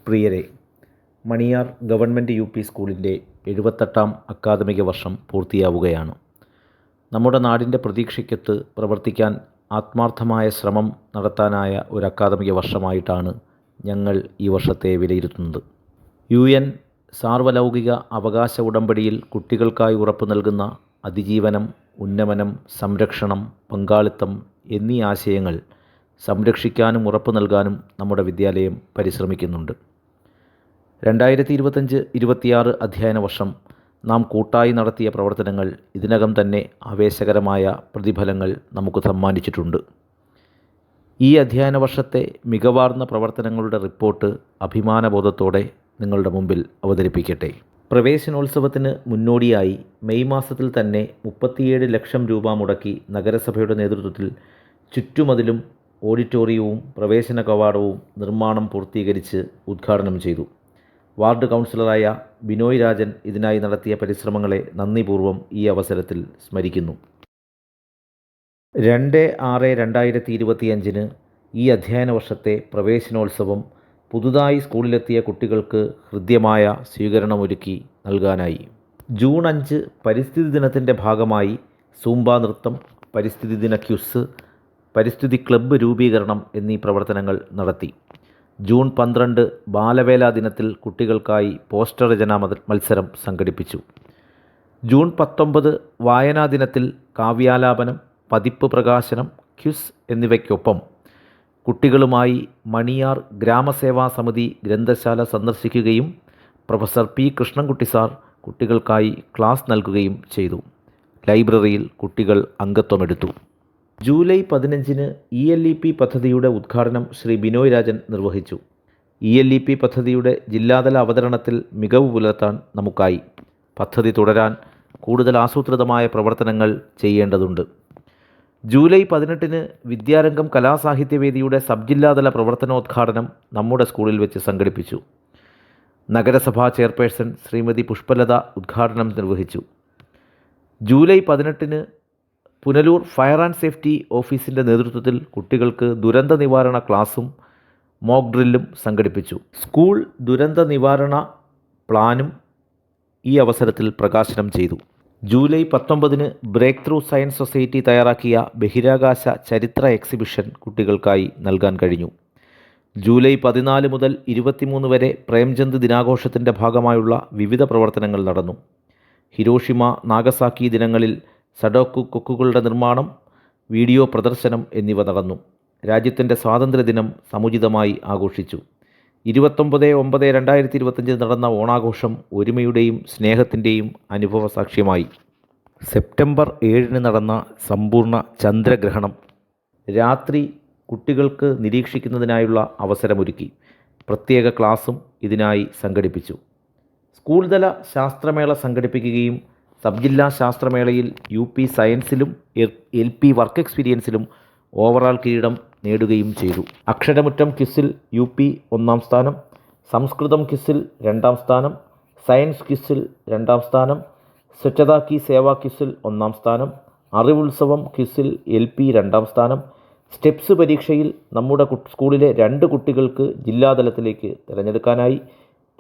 പ്രിയരെ, Maniyar government UP. സ്കൂളിൻ്റെ 78ാം അക്കാദമിക വർഷം പൂർത്തിയാവുകയാണ്. നമ്മുടെ നാടിൻ്റെ പ്രതീക്ഷയ്ക്കൊത്ത് പ്രവർത്തിക്കാൻ ആത്മാർത്ഥമായ ശ്രമം നടത്താനായ ഒരു അക്കാദമിക വർഷമായിട്ടാണ് ഞങ്ങൾ ഈ വർഷത്തെ വിലയിരുത്തുന്നത്. UN സാർവലൗകിക അവകാശ ഉടമ്പടിയിൽ കുട്ടികൾക്കായി ഉറപ്പു നൽകുന്ന അതിജീവനം, ഉന്നമനം, സംരക്ഷണം, പങ്കാളിത്തം എന്നീ ആശയങ്ങൾ സംരക്ഷിക്കാനും ഉറപ്പു നൽകാനും നമ്മുടെ വിദ്യാലയം പരിശ്രമിക്കുന്നുണ്ട്. 2025-26 അധ്യയന വർഷം നാം കൂട്ടായി നടത്തിയ പ്രവർത്തനങ്ങൾ ഇതിനകം തന്നെ ആവേശകരമായ പ്രതിഫലങ്ങൾ നമുക്ക് സമ്മാനിച്ചിട്ടുണ്ട്. ഈ അധ്യയന വർഷത്തെ മികവാർന്ന പ്രവർത്തനങ്ങളുടെ റിപ്പോർട്ട് അഭിമാനബോധത്തോടെ നിങ്ങളുടെ മുമ്പിൽ അവതരിപ്പിക്കട്ടെ. പ്രവേശനോത്സവത്തിന് മുന്നോടിയായി മെയ് മാസത്തിൽ തന്നെ 37 ലക്ഷം രൂപ മുടക്കി നഗരസഭയുടെ നേതൃത്വത്തിൽ ചുറ്റുമതിലും ഓഡിറ്റോറിയവും പ്രവേശന കവാടവും നിർമ്മാണം പൂർത്തീകരിച്ച് ഉദ്ഘാടനം ചെയ്തു. വാർഡ് കൗൺസിലറായ ബിനോയ് രാജൻ ഇതിനായി നടത്തിയ പരിശ്രമങ്ങളെ നന്ദിപൂർവ്വം ഈ അവസരത്തിൽ സ്മരിക്കുന്നു. 2/6/2025 ഈ അധ്യയന വർഷത്തെ പ്രവേശനോത്സവം പുതുതായി സ്കൂളിലെത്തിയ കുട്ടികൾക്ക് ഹൃദ്യമായ സ്വീകരണമൊരുക്കി നൽകാനായി. ജൂൺ 5 പരിസ്ഥിതി ദിനത്തിൻ്റെ ഭാഗമായി സൂംബ നൃത്തം, പരിസ്ഥിതി ദിന ക്വിസ്, പരിസ്ഥിതി ക്ലബ്ബ് രൂപീകരണം എന്നീ പ്രവർത്തനങ്ങൾ നടത്തി. ജൂൺ 12 ബാലവേല ദിനത്തിൽ കുട്ടികൾക്കായി പോസ്റ്റർ രചനാ മത്സരം സംഘടിപ്പിച്ചു. ജൂൺ 19 വായനാ ദിനത്തിൽ കാവ്യാലാപനം, പതിപ്പ് പ്രകാശനം, ക്വിസ് എന്നിവയ്ക്കൊപ്പം കുട്ടികളുമായി മണിയാർ ഗ്രാമസേവാ സമിതി ഗ്രന്ഥശാല സന്ദർശിക്കുകയും പ്രൊഫസർ P. കൃഷ്ണൻകുട്ടി സാർ കുട്ടികൾക്കായി ക്ലാസ് നൽകുകയും ചെയ്തു. ലൈബ്രറിയിൽ കുട്ടികൾ അംഗത്വമെടുത്തു. ജൂലൈ 15 ELEP പദ്ധതിയുടെ ഉദ്ഘാടനം ശ്രീ ബിനോയ് രാജൻ നിർവഹിച്ചു. ELEP പദ്ധതിയുടെ ജില്ലാതല അവതരണത്തിൽ മികവ് പുലർത്താൻ നമുക്കായി. പദ്ധതി തുടരാൻ കൂടുതൽ ആസൂത്രിതമായ പ്രവർത്തനങ്ങൾ ചെയ്യേണ്ടതുണ്ട്. ജൂലൈ 18 വിദ്യാരംഗം കലാസാഹിത്യവേദിയുടെ സബ് ജില്ലാതല പ്രവർത്തനോദ്ഘാടനം നമ്മുടെ സ്കൂളിൽ വെച്ച് സംഘടിപ്പിച്ചു. നഗരസഭാ ചെയർപേഴ്സൺ ശ്രീമതി പുഷ്പലത ഉദ്ഘാടനം നിർവഹിച്ചു. July 18 Punalur fire and safety ഓഫീസിൻ്റെ നേതൃത്വത്തിൽ കുട്ടികൾക്ക് ദുരന്ത നിവാരണ ക്ലാസും മോക്ക് ഡ്രില്ലും സംഘടിപ്പിച്ചു. സ്കൂൾ ദുരന്ത നിവാരണ പ്ലാനും ഈ അവസരത്തിൽ പ്രകാശനം ചെയ്തു. July 19 break through science society തയ്യാറാക്കിയ ബഹിരാകാശ ചരിത്ര എക്സിബിഷൻ കുട്ടികൾക്കായി നൽകാൻ കഴിഞ്ഞു. ജൂലൈ 14 മുതൽ 23 വരെ പ്രേംചന്ദ് ദിനാഘോഷത്തിൻ്റെ ഭാഗമായുള്ള വിവിധ പ്രവർത്തനങ്ങൾ നടന്നു. ഹിരോഷിമ, നാഗസാക്കി ദിനങ്ങളിൽ സഡോക്കു കൊക്കുകളുടെ നിർമ്മാണം, വീഡിയോ പ്രദർശനം എന്നിവ നടന്നു. രാജ്യത്തിൻ്റെ സ്വാതന്ത്ര്യദിനം സമുചിതമായി ആഘോഷിച്ചു. 29/9/2025 നടന്ന ഓണാഘോഷം ഒരുമയുടെയും സ്നേഹത്തിൻ്റെയും അനുഭവ സാക്ഷ്യമായി. സെപ്റ്റംബർ 7 നടന്ന സമ്പൂർണ്ണ ചന്ദ്രഗ്രഹണം രാത്രി കുട്ടികൾക്ക് നിരീക്ഷിക്കുന്നതിനായുള്ള അവസരമൊരുക്കി. പ്രത്യേക ക്ലാസും ഇതിനായി സംഘടിപ്പിച്ചു. സ്കൂൾ തല ശാസ്ത്രമേള സംഘടിപ്പിക്കുകയും സബ് ജില്ലാ ശാസ്ത്രമേളയിൽ UP സയൻസിലും LP വർക്ക് എക്സ്പീരിയൻസിലും ഓവറാൾ കിരീടം നേടുകയും ചെയ്തു. അക്ഷരമുറ്റം ക്വിസിൽ UP 1ാം സ്ഥാനം, സംസ്കൃതം ക്വിസിൽ 2ാം സ്ഥാനം, സയൻസ് ക്വിസിൽ 2ാം സ്ഥാനം, സ്വച്ഛതാ കി സേവാ ക്വിസിൽ 1ാം സ്ഥാനം, അറിവുത്സവം ക്വിസിൽ LP 2ാം സ്ഥാനം, സ്റ്റെപ്സ് പരീക്ഷയിൽ നമ്മുടെ സ്കൂളിലെ 2 കുട്ടികൾക്ക് ജില്ലാതലത്തിലേക്ക് തിരഞ്ഞെടുക്കാനായി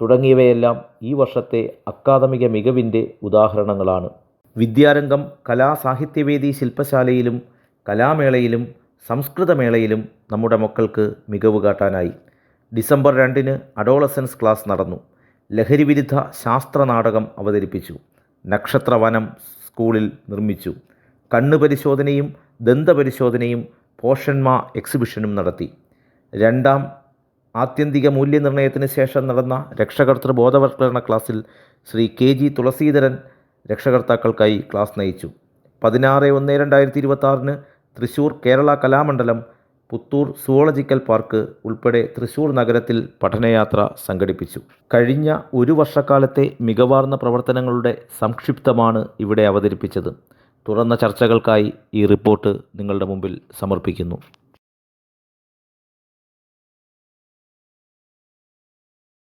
തുടങ്ങിയവയെല്ലാം ഈ വർഷത്തെ അക്കാദമിക മികവിൻ്റെ ഉദാഹരണങ്ങളാണ്. വിദ്യാരംഗം കലാസാഹിത്യവേദി ശില്പശാലയിലും കലാമേളയിലും സംസ്കൃതമേളയിലും നമ്മുടെ മക്കൾക്ക് മികവ് കാട്ടാനായി. ഡിസംബർ 2 അഡോളസൻസ് ക്ലാസ് നടന്നു. ലഹരിവിരുദ്ധ ശാസ്ത്ര നാടകം അവതരിപ്പിച്ചു. നക്ഷത്രവനം സ്കൂളിൽ നിർമ്മിച്ചു. കണ്ണ് പരിശോധനയും ദന്തപരിശോധനയും പോഷന്മാ എക്സിബിഷനും നടത്തി. 2ാം ആത്യന്തിക മൂല്യനിർണ്ണയത്തിന് ശേഷം നടന്ന രക്ഷകർത്തൃ ബോധവൽക്കരണ ക്ലാസ്സിൽ ശ്രീ KG തുളസീധരൻ രക്ഷകർത്താക്കൾക്കായി ക്ലാസ് നയിച്ചു. 16/1/2026 തൃശ്ശൂർ കേരള കലാമണ്ഡലം, പുത്തൂർ സുവോളജിക്കൽ പാർക്ക് ഉൾപ്പെടെ തൃശ്ശൂർ നഗരത്തിൽ പഠനയാത്ര സംഘടിപ്പിച്ചു. കഴിഞ്ഞ ഒരു വർഷക്കാലത്തെ മികവാർന്ന പ്രവർത്തനങ്ങളുടെ സംക്ഷിപ്തമാണ് ഇവിടെ അവതരിപ്പിച്ചത്. തുറന്ന ചർച്ചകൾക്കായി ഈ റിപ്പോർട്ട് നിങ്ങളുടെ മുമ്പിൽ സമർപ്പിക്കുന്നു.